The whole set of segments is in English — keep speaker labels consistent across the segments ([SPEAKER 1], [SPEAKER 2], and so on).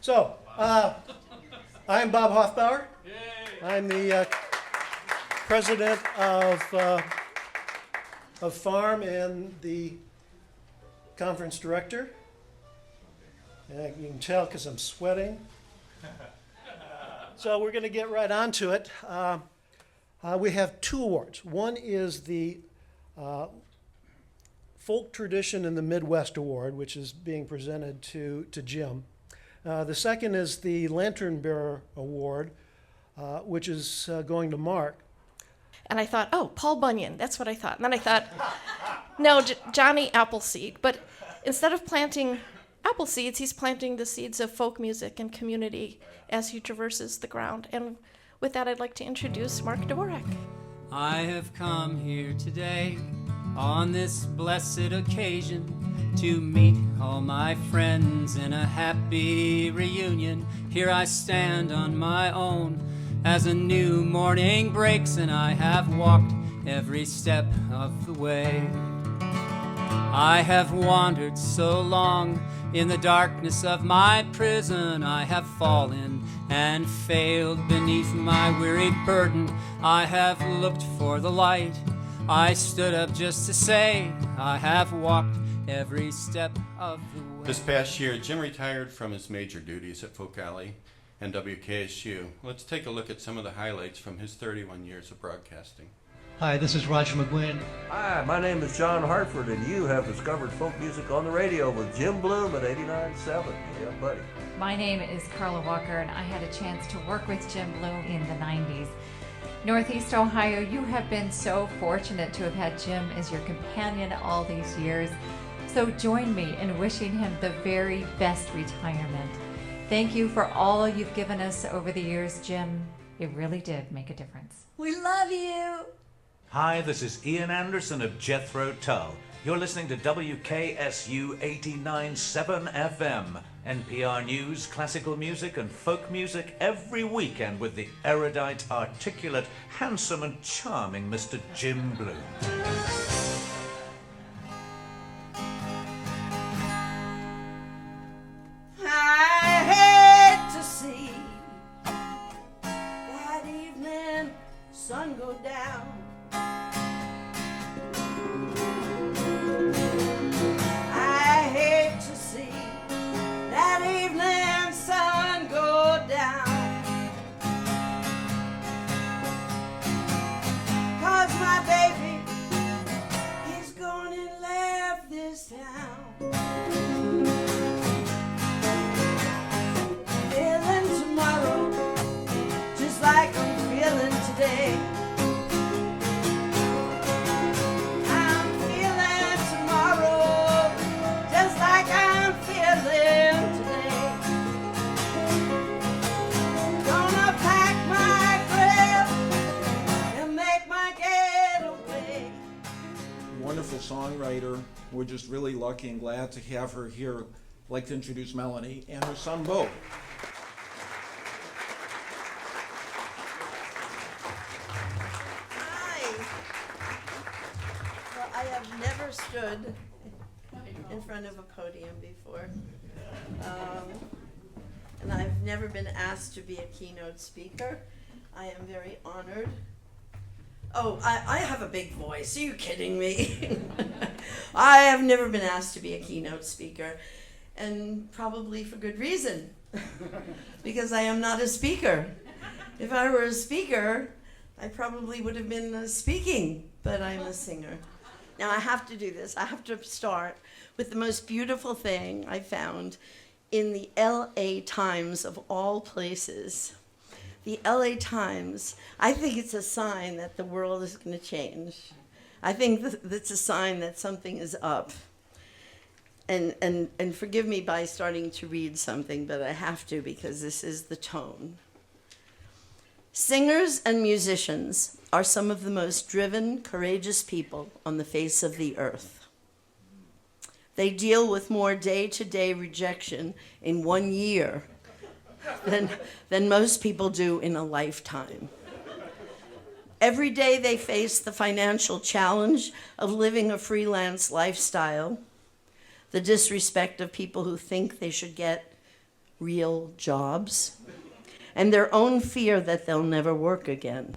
[SPEAKER 1] So, I'm Bob Hoffbauer. I'm the president of Farm and the conference director. And you can tell because I'm sweating. So we're going to get right on to it. We have 2 awards. One is the Folk Tradition in the Midwest Award, which is being presented to Jim. The second is the Lantern Bearer Award, which is going to Mark.
[SPEAKER 2] And I thought, oh, Paul Bunyan, that's what I thought. And then I thought, no, Johnny Appleseed. But instead of planting apple seeds, he's planting the seeds of folk music and community as he traverses the ground. And with that, I'd like to introduce Mark Dvorak.
[SPEAKER 3] I have come here today on this blessed occasion to meet all my friends in a happy reunion. Here I stand on my own as a new morning breaks, and I have walked every step of the way. I have wandered so long in the darkness of my prison. I have fallen and failed beneath my weary burden. I have looked for the light. I stood up just to say I have walked every step of the way.
[SPEAKER 4] This past year, Jim retired from his major duties at Folk Alley and WKSU. Let's take a look at some of the highlights from his 31 years of broadcasting.
[SPEAKER 5] Hi, this is Roger McGuinn.
[SPEAKER 6] Hi, my name is John Hartford, and you have discovered folk music on the radio with Jim Bloom at 89.7. Yeah, buddy.
[SPEAKER 7] My name is Carla Walker, and I had a chance to work with Jim Bloom in the 90s. Northeast Ohio, you have been so fortunate to have had Jim as your companion all these years. So join me in wishing him the very best retirement. Thank you for all you've given us over the years, Jim. It really did make a difference.
[SPEAKER 8] We love you.
[SPEAKER 9] Hi, this is Ian Anderson of Jethro Tull. You're listening to WKSU 89.7 FM. NPR News, classical music and folk music every weekend with the erudite, articulate, handsome and charming Mr. Jim Bloom.
[SPEAKER 8] I hate to see that evening sun go down. I hate to see that evening sun go down. 'Cause my baby is gone and left this town. Feeling tomorrow just like I'm feeling today. I'm feeling tomorrow just like I'm feeling today. Gonna pack my grave and make my getaway.
[SPEAKER 10] Wonderful songwriter. We're just really lucky and glad to have her here. I'd like to introduce Melanie and her son Bo.
[SPEAKER 8] Hi. Well, I have never stood in front of a podium before. And I've never been asked to be a keynote speaker. I am very honored. Oh, I have a big voice. Are you kidding me? I have never been asked to be a keynote speaker, and probably for good reason, because I am not a speaker. If I were a speaker, I probably would have been speaking, but I'm a singer. Now I have to do this. I have to start with the most beautiful thing I found in the LA Times of all places. The LA Times, I think it's a sign that the world is going to change. I think that's a sign that something is up. And forgive me by starting to read something, but I have to because this is the tone. Singers and musicians are some of the most driven, courageous people on the face of the earth. They deal with more day-to-day rejection in 1 year than most people do in a lifetime. Every day they face the financial challenge of living a freelance lifestyle, the disrespect of people who think they should get real jobs, and their own fear that they'll never work again.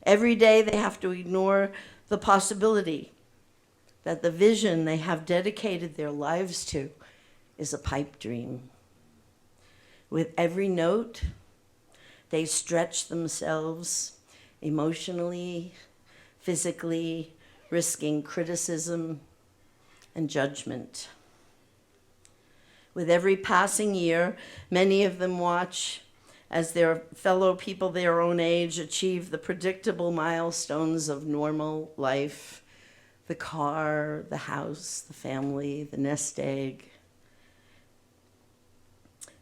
[SPEAKER 8] Every day they have to ignore the possibility that the vision they have dedicated their lives to is a pipe dream. With every note, they stretch themselves emotionally, physically, risking criticism and judgment. With every passing year, many of them watch as their fellow people their own age achieve the predictable milestones of normal life, the car, the house, the family, the nest egg.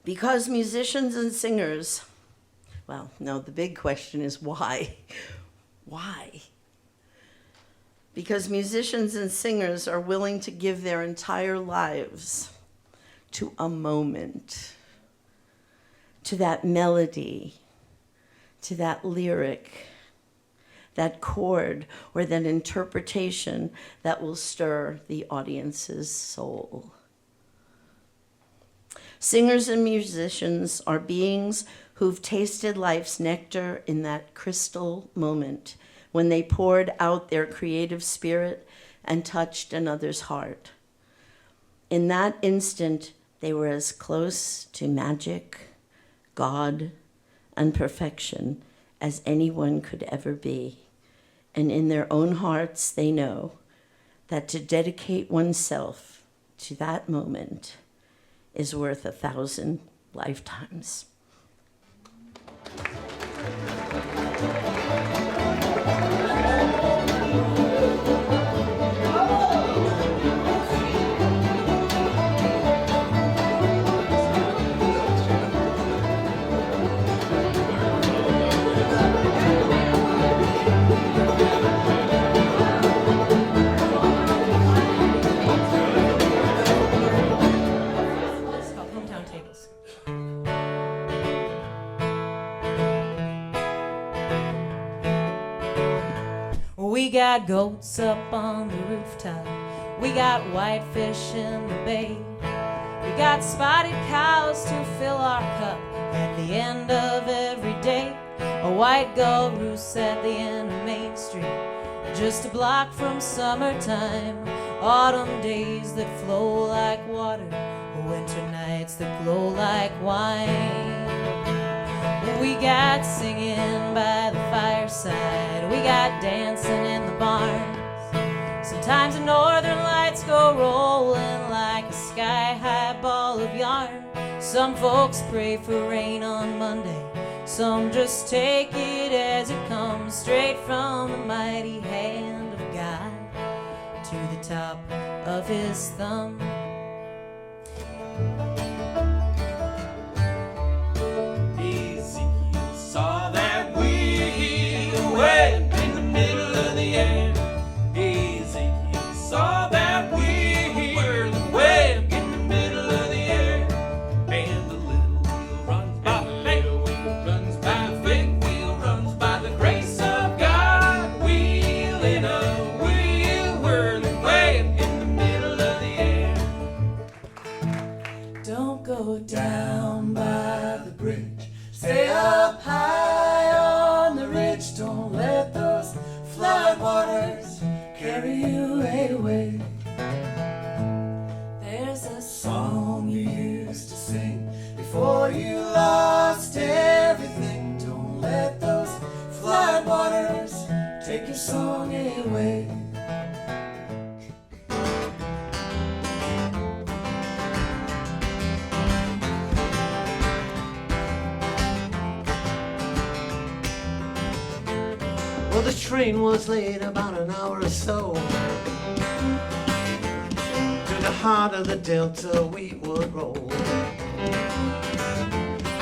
[SPEAKER 8] Because musicians and singers, well, no, the big question is why? Why? Because musicians and singers are willing to give their entire lives to a moment, to that melody, to that lyric, that chord, or that interpretation that will stir the audience's soul. Singers and musicians are beings who've tasted life's nectar in that crystal moment when they poured out their creative spirit and touched another's heart. In that instant, they were as close to magic, God, and perfection as anyone could ever be. And in their own hearts, they know that to dedicate oneself to that moment is worth 1,000 lifetimes.
[SPEAKER 11] We got goats up on the rooftop. We got whitefish in the bay. We got spotted cows to fill our cup at the end of every day. A white gull roosts at the end of Main Street, just a block from summertime. Autumn days that flow like water, winter nights that glow like wine. We got singing by the fireside, we got dancing in the barns. Sometimes the northern lights go rolling like a sky-high ball of yarn. Some folks pray for rain on Monday, some just take it as it comes, straight from the mighty hand of God to the top of his thumb.
[SPEAKER 12] Saw that wheel way in the middle of the air. Ezekiel saw that wheel way in the middle of the air. And the little wheel runs by faith, runs by faith, wheel runs by the grace of God. Wheel in a wheel whirling way in the middle of the air.
[SPEAKER 11] Don't go down by the bridge,
[SPEAKER 12] Stay up high on the ridge, don't let those flood waters carry you away.
[SPEAKER 11] there's a
[SPEAKER 12] Song you used to sing before you lost everything. Don't let those flood waters take your song away.
[SPEAKER 5] Well, the train was late about an hour or so. To the heart of the Delta we would roll.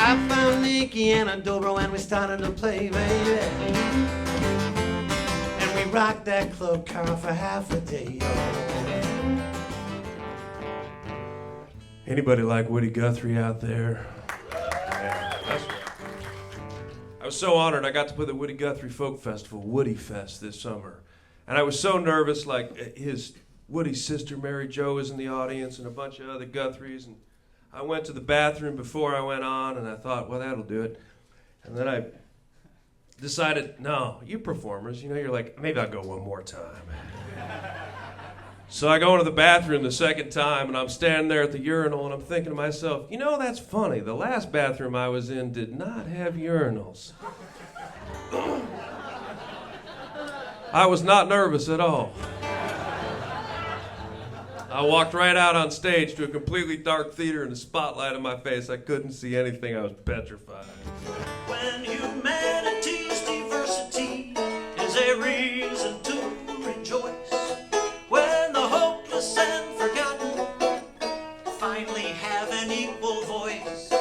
[SPEAKER 5] I found Nikki and a dobro and we started to play, baby. And we rocked that club car for half a day.
[SPEAKER 13] Anybody like Woody Guthrie out there? Yeah, that's right. I was so honored I got to play the Woody Guthrie Folk Festival, Woody Fest, this summer. And I was so nervous, like Woody's sister Mary Jo was in the audience and a bunch of other Guthries. And I went to the bathroom before I went on, and I thought, well, that'll do it. And then I decided, no, you performers, you're like, maybe I'll go one more time. So I go into the bathroom the second time, and I'm standing there at the urinal, and I'm thinking to myself, that's funny. The last bathroom I was in did not have urinals. I was not nervous at all. I walked right out on stage to a completely dark theater and a spotlight in my face. I couldn't see anything. I was petrified.
[SPEAKER 5] When humanity's diversity is a reason to rejoice, when the hopeless and forgotten finally have an equal voice,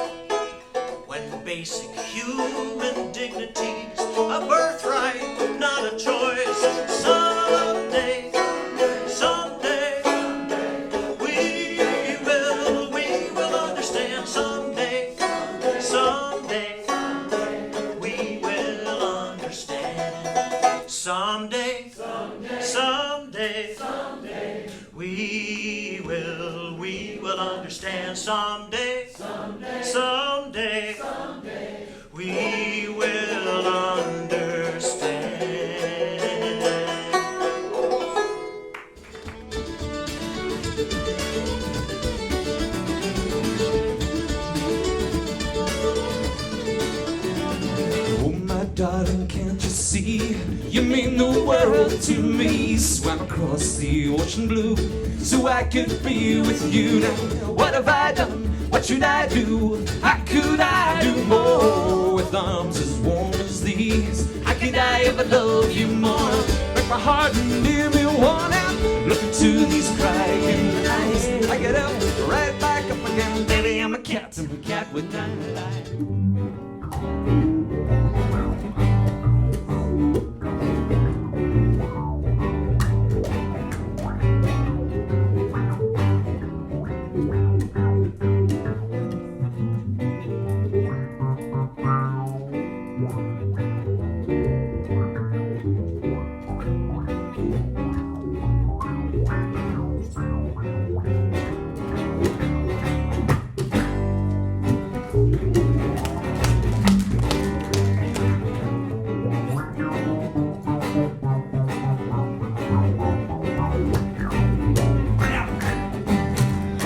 [SPEAKER 5] when basic human dignity's a birthright, not a choice, someday, we will understand. Someday, we will understand. Someday, we will understand. Someday, we will understand.
[SPEAKER 12] Oh, my darling, can't you see? You mean the world to me. Swam across the ocean blue so I could be with you. Now, what have I done? What should I do? How could I do more? With arms as warm as these, how could I ever love you more? Break my heart and leave me worn out. Look into these crying eyes. I get up, right back up again. Baby, I'm a cat with nine lives.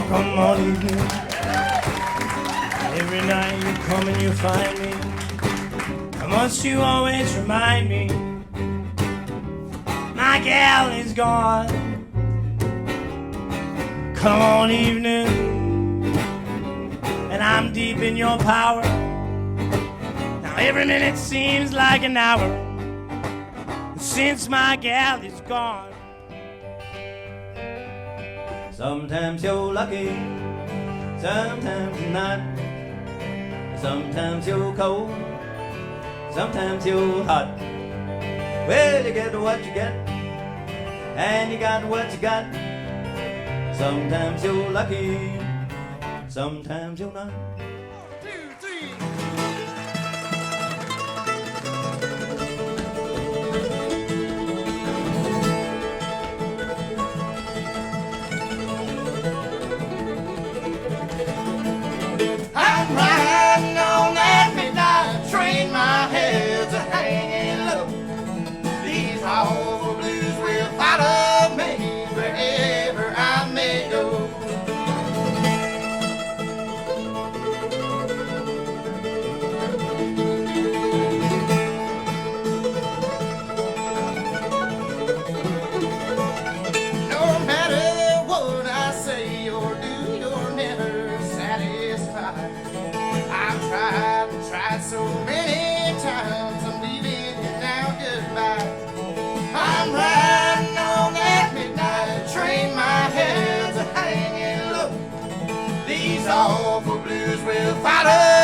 [SPEAKER 14] Come on, evening. Every night you come and you find me. I must you always remind me my gal is gone. Come on, evening, and I'm deep in your power. Now every minute seems like an hour since my gal is gone.
[SPEAKER 5] Sometimes you're lucky, sometimes you're not. Sometimes you're cold, sometimes you're hot. Well, you get what you get, and you got what you got. Sometimes you're lucky, sometimes you're not.
[SPEAKER 12] I'm riding on that midnight train, my head's a hanging low. These awful blues will follow me wherever I may go. No matter what I say or do, you're never satisfied. I've tried so many times, I'm leaving you now, goodbye. I'm riding on that midnight train, my head's a hanging low. These awful blues will follow